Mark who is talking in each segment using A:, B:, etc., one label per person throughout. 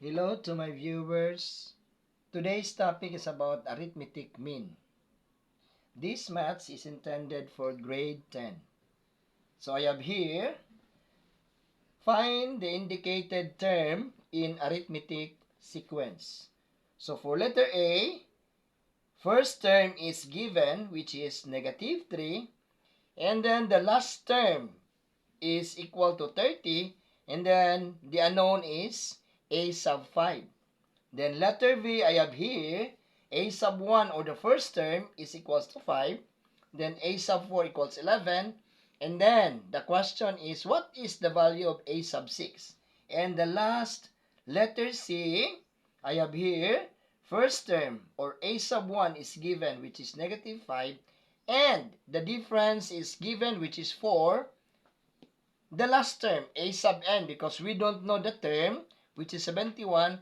A: Hello to my viewers. Today's topic is about arithmetic mean. This maths is intended for grade 10. So I have here, find the indicated term in arithmetic sequence. So for letter A, first term is given, which is negative 3. And then the last term is equal to 30. And then the unknown is A sub 5. Then letter V, I have here, A sub 1 or the first term is equals to 5. Then A sub 4 equals 11. And then the question is, what is the value of A sub 6? And the last letter C, I have here, first term or A sub 1 is given, which is negative 5. And the difference is given, which is 4. The last term, A sub n, because we don't know the term, which is 71.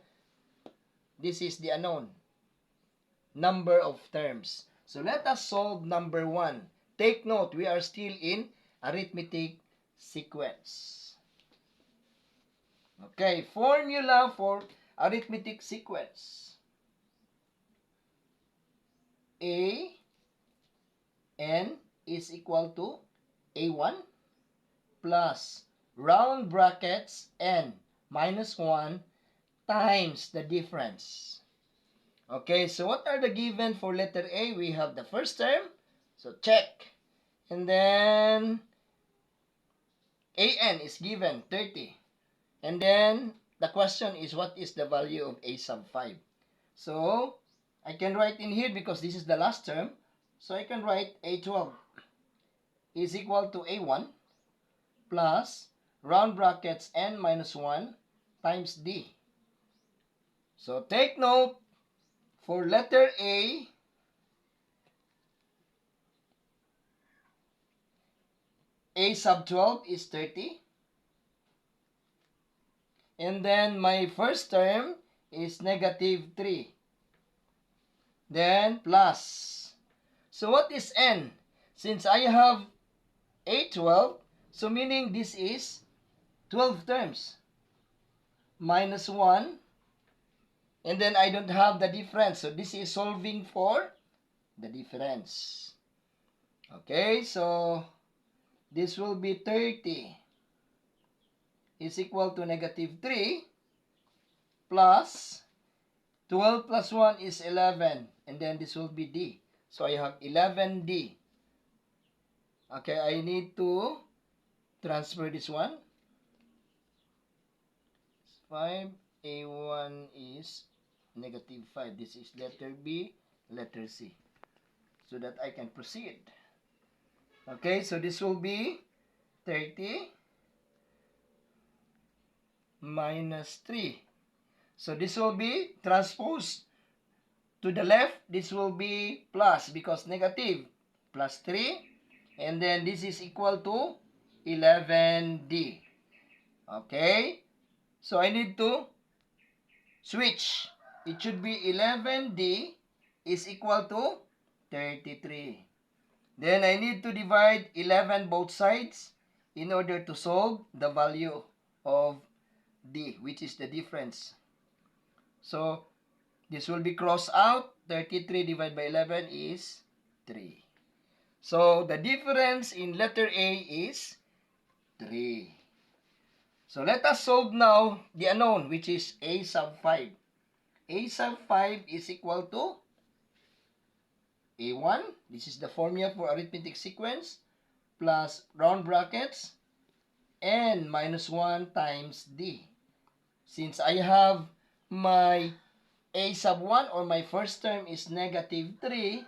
A: This is the unknown number of terms. So let us solve number 1. Take note, we are still in arithmetic sequence. Okay, formula for arithmetic sequence. A n is equal to A1 plus round brackets n minus 1 times the difference. Okay, so what are the given for letter A? We have the first term, so check. And then AN is given 30. And then the question is, what is the value of A sub 5? So I can write in here because this is the last term. So I can write A12 is equal to A1 plus round brackets n minus 1 times D. So take note, for letter A sub 12 is 30. And then my first term is negative 3. Then plus. So what is n? Since I have A12, so meaning this is 12 terms. Minus 1. And then I don't have the difference. So this is solving for the difference. Okay, so this will be 30 is equal to negative 3 plus 12 plus 1 is 11. And then this will be D. So I have 11D. Okay, I need to transfer this one. 5, A1 is negative 5. This is letter B, letter C. So that I can proceed. Okay, so this will be 30 minus 3. So this will be transposed to the left. This will be plus because negative plus 3. And then this is equal to 11D. Okay? So I need to switch. It should be 11D is equal to 33. Then I need to divide 11 both sides in order to solve the value of D, which is the difference. So this will be crossed out. 33 divided by 11 is 3. So the difference in letter A is 3. So let us solve now the unknown, which is A sub 5. A sub 5 is equal to A1. This is the formula for arithmetic sequence. Plus round brackets n minus 1 times D. Since I have my A sub 1 or my first term is negative 3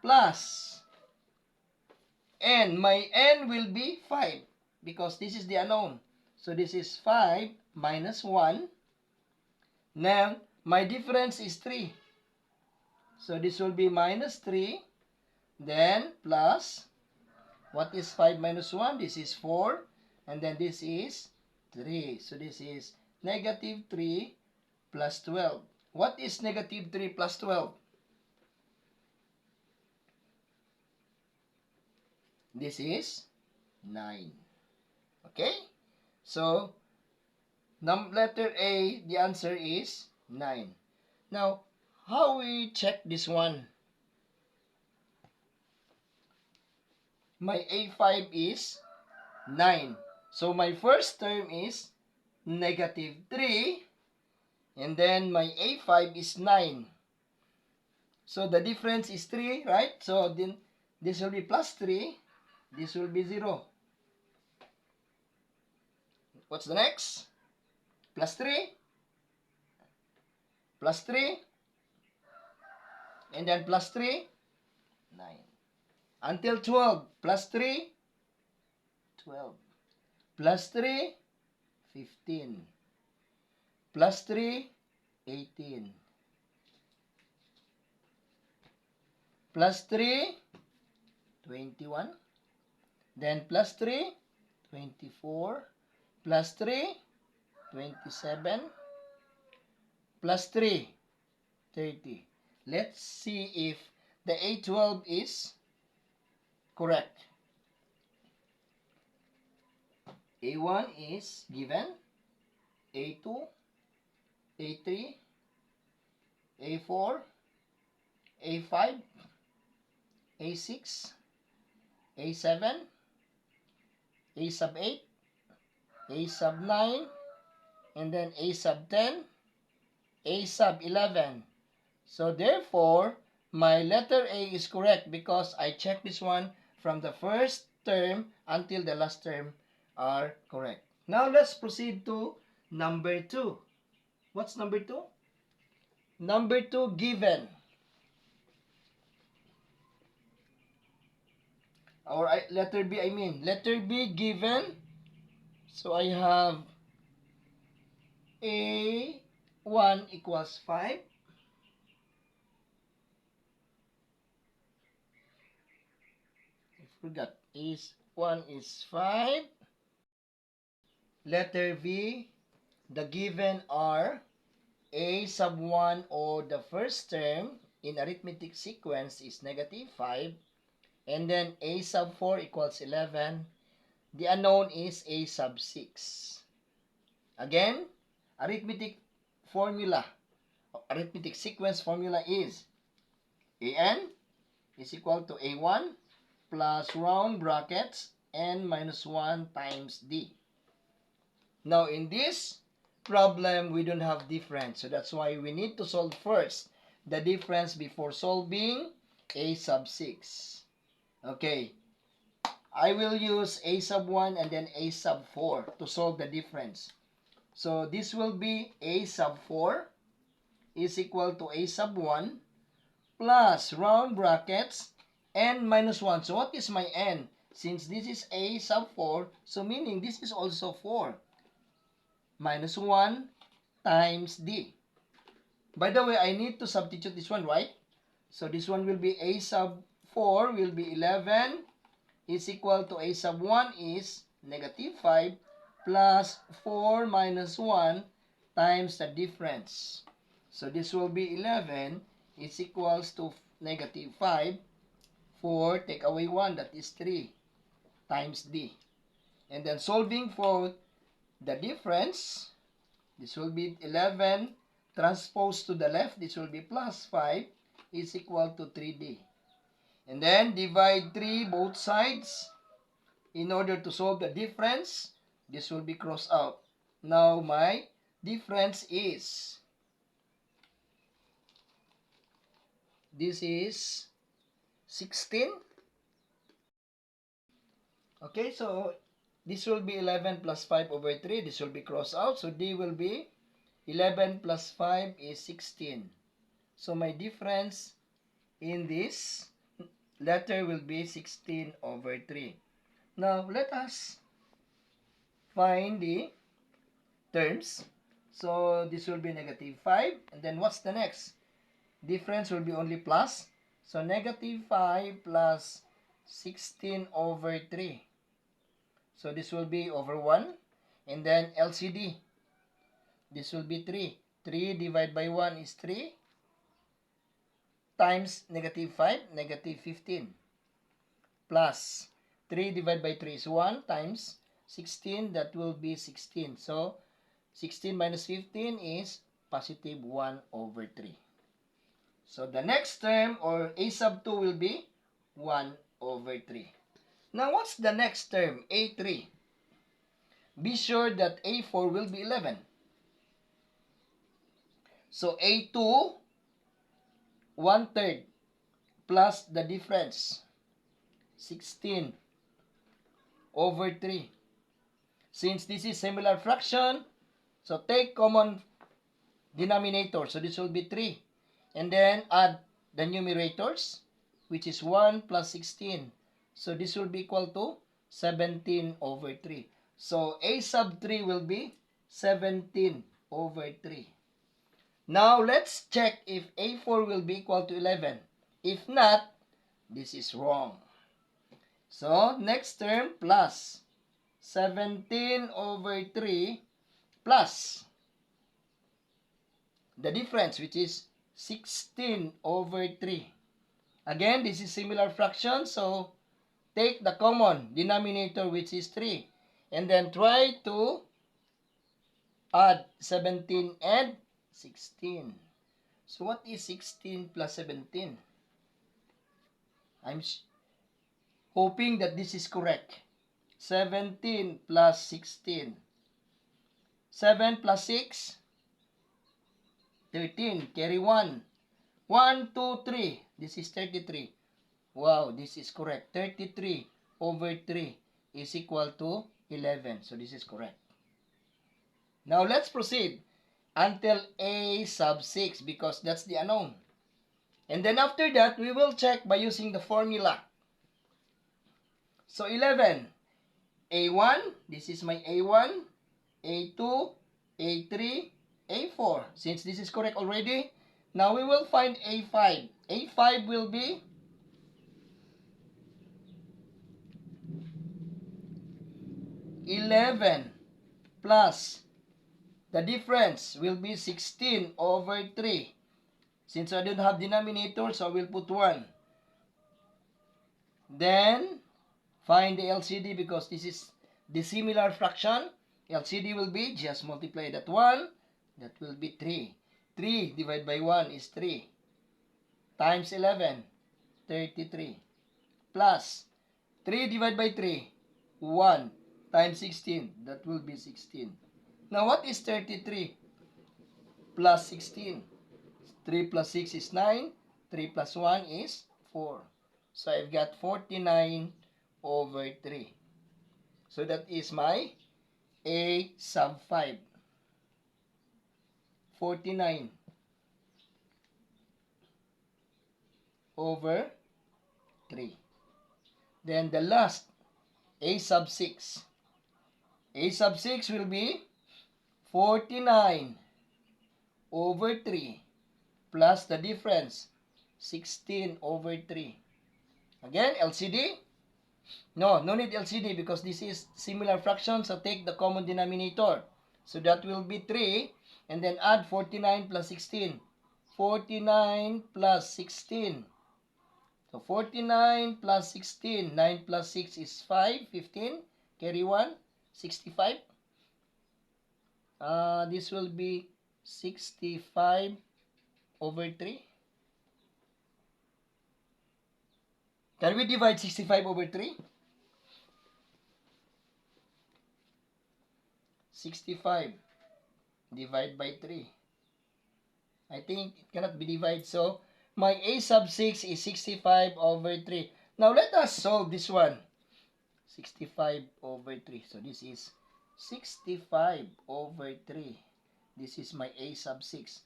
A: plus n. My n will be 5 because this is the unknown. So this is 5 minus 1. Now, my difference is 3. So this will be minus 3. Then plus, what is 5 minus 1? This is 4. And then this is 3. So this is negative 3 plus 12. What is negative 3 plus 12? This is 9. Okay? So, Letter A, the answer is 9. Now, how we check this one? My A5 is 9. So, my first term is negative 3. And then, my A5 is 9. So, the difference is 3, right? So, then this will be plus 3. This will be 0. What's the next? Plus 3. Plus 3. And then plus 3. 9. Until 12. Plus 3. 12. Plus 3. 15. Plus 3. 18. Plus 3. 21. Then plus 3. 24. Plus 3. 27. Plus 3. 30. Let's see if the A12 is correct. A1 is given. A2. A3. A4. A5. A6. A7. A sub 8. A sub 9. And then A sub 10. A sub 11. So therefore, my letter A is correct because I checked this one from the first term until the last term are correct. Now let's proceed to number 2. What's number 2? Number 2, given. Or letter B, I mean. Letter B, given. So I have A1 equals 5. I forgot. A1 is 5. Letter V, the given are A sub 1, or the first term in arithmetic sequence is negative 5. And then A sub 4 equals 11. The unknown is A sub 6. Again, arithmetic formula, arithmetic sequence formula is AN is equal to A1 plus round brackets N minus 1 times D. Now, in this problem, we don't have difference. So, that's why we need to solve first the difference before solving A sub 6. Okay. I will use A sub 1 and then A sub 4 to solve the difference. So, this will be A sub 4 is equal to A sub 1 plus round brackets N minus 1. So, what is my N? Since this is A sub 4, so meaning this is also 4. Minus 1 times D. By the way, I need to substitute this one, right? So, this one will be A sub 4 will be 11 is equal to A sub 1 is negative 5 plus 4 minus 1 times the difference. So, this will be 11 is equals to negative 5. 4, take away 1, that is 3 times D. And then solving for the difference, this will be 11 transposed to the left, this will be plus 5 is equal to 3D. And then divide 3 both sides. In order to solve the difference, this will be crossed out. Now my difference is, this is 16. Okay, so this will be 11 plus 5 over 3. This will be crossed out. So D will be 11 plus 5 is 16. So my difference in this letter will be 16 over 3. Now, let us find the terms. So, this will be negative 5. And then, what's the next? Difference will be only plus. So, negative 5 plus 16 over 3. So, this will be over 1. And then, LCD. This will be 3. 3 divided by 1 is 3. Times negative 5, negative 15. Plus 3 divided by 3 is 1 times 16, that will be 16. So, 16 minus 15 is positive 1 over 3. So the next term, or a sub 2, will be 1 over 3. Now what's the next term? a3. Be sure that a4 will be 11. So a2, 1/3 plus the difference, 16 over 3. Since this is similar fraction, so take common denominator. So this will be 3. And then add the numerators, which is 1 plus 16. So this will be equal to 17 over 3. So a sub 3 will be 17 over 3. Now let's check if a4 will be equal to 11. If not, this is wrong. So next term, plus 17 over 3 plus the difference, which is 16 over 3. Again, this is similar fraction, so take the common denominator, which is 3, and then try to add 17 and 16. So what is 16 plus 17? I'm hoping that this is correct. 17 plus 16. 7 plus 6, 13. Carry 1. 1, 2, 3. This is 33. Wow, this is correct. 33 over 3 is equal to 11. So this is correct. Now let's proceed until a sub 6, because that's the unknown. And then after that, we will check by using the formula. So 11, a1, this is my a1, a2, a3, a4. Since this is correct already, now we will find a5. a5 will be 11 plus the difference will be 16 over 3. Since I don't have denominator, so I will put 1. Then find the LCD, because this is the similar fraction. LCD will be, just multiply that 1. That will be 3. 3 divided by 1 is 3. Times 11, 33. Plus 3 divided by 3, 1. Times 16, that will be 16. Now what is 33 plus 16? 3 plus 6 is 9. 3 plus 1 is 4. So I've got 49 over 3. So that is my a sub 5. 49 over 3. Then the last, a sub 6. A sub 6 will be 49 over 3 plus the difference, 16 over 3. Again, LCD? No need LCD, because this is similar fraction, so take the common denominator. So that will be 3, and then add 49 plus 16. 49 plus 16. So 49 plus 16, 9 plus 6 is 5, 15. Carry 1, 65. This will be 65 over 3. Can we divide 65 over 3? 65 divide by 3. I think it cannot be divided. So my a sub 6 is 65 over 3. Now let us solve this one. 65 over 3. So this is 65 over 3. This is my a sub 6.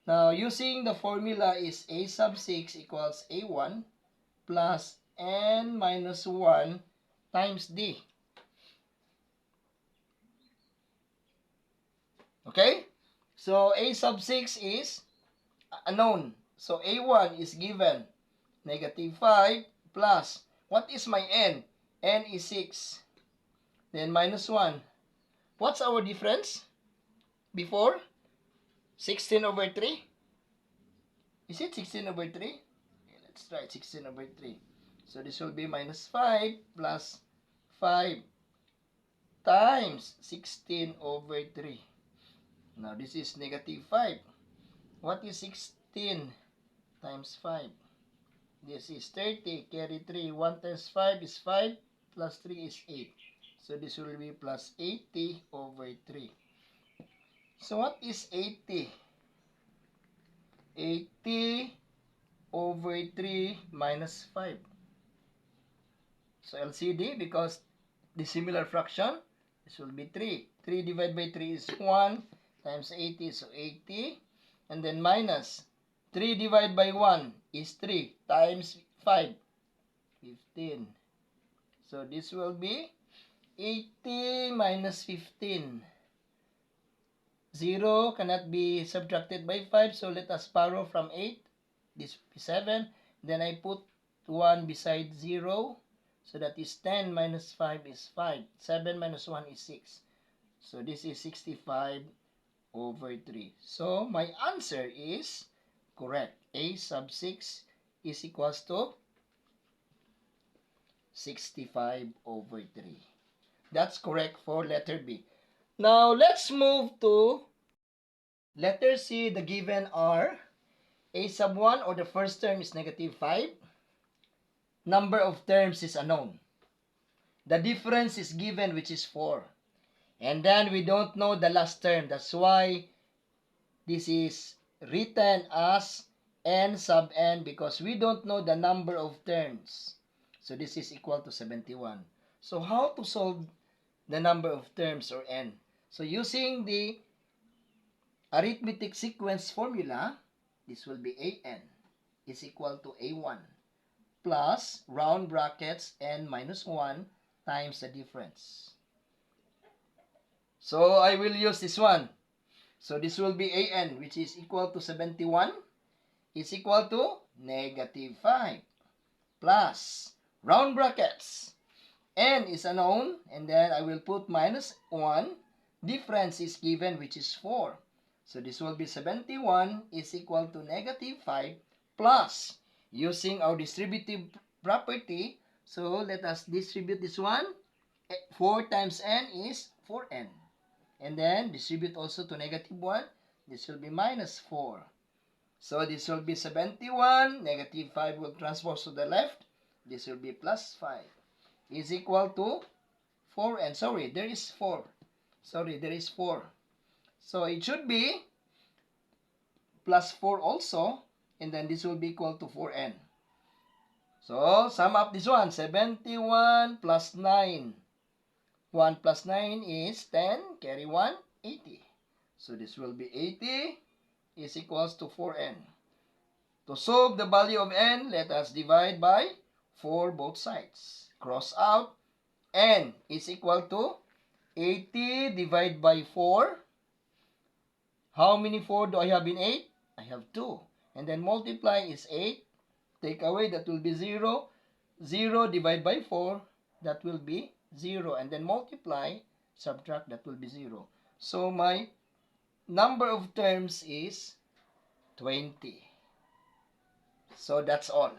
A: Now using the formula is a sub 6 equals a1 plus n minus 1 times d. Okay? So a sub 6 is unknown. So a1 is given negative 5 plus, what is my n? N is 6. Then minus 1. What's our difference? Before? 16 over 3? Is it 16 over 3? Okay, let's try 16 over 3. So this will be minus 5 plus 5 times 16 over 3. Now this is negative 5. What is 16 times 5? This is 30. Carry 3. 1 times 5 is 5. Plus 3 is 8. So this will be plus 80 over 3. So what is 80? 80 over 3 minus 5. So LCD, because the similar fraction, this will be 3. 3 divided by 3 is 1 times 80, so 80. And then minus 3 divided by 1 is 3 times 5, 15. So this will be 80 minus 15. 0 cannot be subtracted by 5, so let us borrow from 8. This will be 7. Then I put 1 beside 0. So that is 10 minus 5 is 5. 7 minus 1 is 6. So this is 65 over 3. So my answer is correct. A sub 6 is equals to 65 over 3. That's correct for letter B. Now let's move to letter C. The given are A sub 1, or the first term, is negative 5. Number of terms is unknown. The difference is given, which is 4. And then we don't know the last term. That's why this is written as n sub n, because we don't know the number of terms. So this is equal to 71. So how to solve the number of terms, or n? So using the arithmetic sequence formula, this will be an is equal to a1 plus round brackets n minus 1 times the difference. So I will use this one. So this will be an, which is equal to 71, is equal to negative 5 plus round brackets. N is unknown, and then I will put minus 1. Difference is given, which is 4. So this will be 71 is equal to negative 5 plus, using our distributive property, so let us distribute this one. 4 times n is 4n. And then distribute also to negative 1. This will be minus 4. So this will be 71. Negative 5 will transpose to the left. This will be plus 5. Is equal to 4n. Sorry, there is 4. Sorry, there is 4. So it should be plus 4 also. And then this will be equal to 4n. So sum up this one. 71 plus 9. 1 plus 9 is 10. Carry 1, 80. So this will be 80 is equals to 4n. To solve the value of n, let us divide by 4 both sides. Cross out. N is equal to 80 divided by 4. How many 4 do I have in 8? I have 2. And then multiply is 8. Take away, that will be 0. 0 divided by 4, that will be 0. And then multiply, subtract, that will be 0. So my number of terms is 20. So that's all.